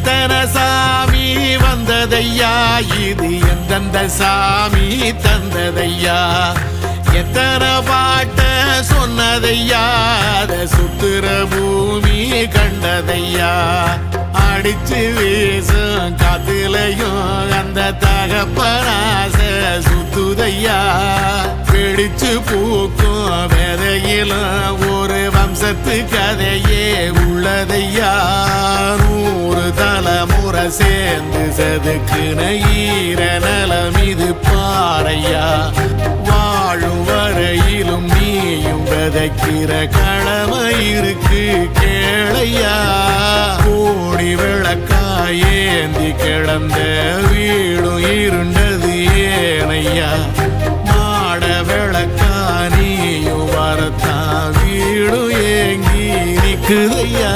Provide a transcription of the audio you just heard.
எத்தனை சாமி வந்ததையா, இது எந்தெந்த சாமி தந்ததையா, எத்தனை பாட்ட சொன்னதையா, அத சுத்துற பூமி கண்டதையா, அடிச்சு வீசும் காத்துலையும் அந்த தகப்பனாச சுத்துதையா, பிடிச்சு பூக்கும் விதையிலும் ஒரு வம்சத்து கதையே உள்ளதையா, 100 தலைமுறை சேர்ந்து செதுக்குன ஈர நலம் இது பாறையா, வாழும் வரையிலும் நீயும் விதைக்கிற கடமை இருக்கு கேளையா, கோடி விளக்காயேந்தி கிடந்த வீடும் இருண்டது ஏனையா, மாட விளக்கா நீயும் வரத்தான் வீடும் ஏங்கி நிக்குதையா.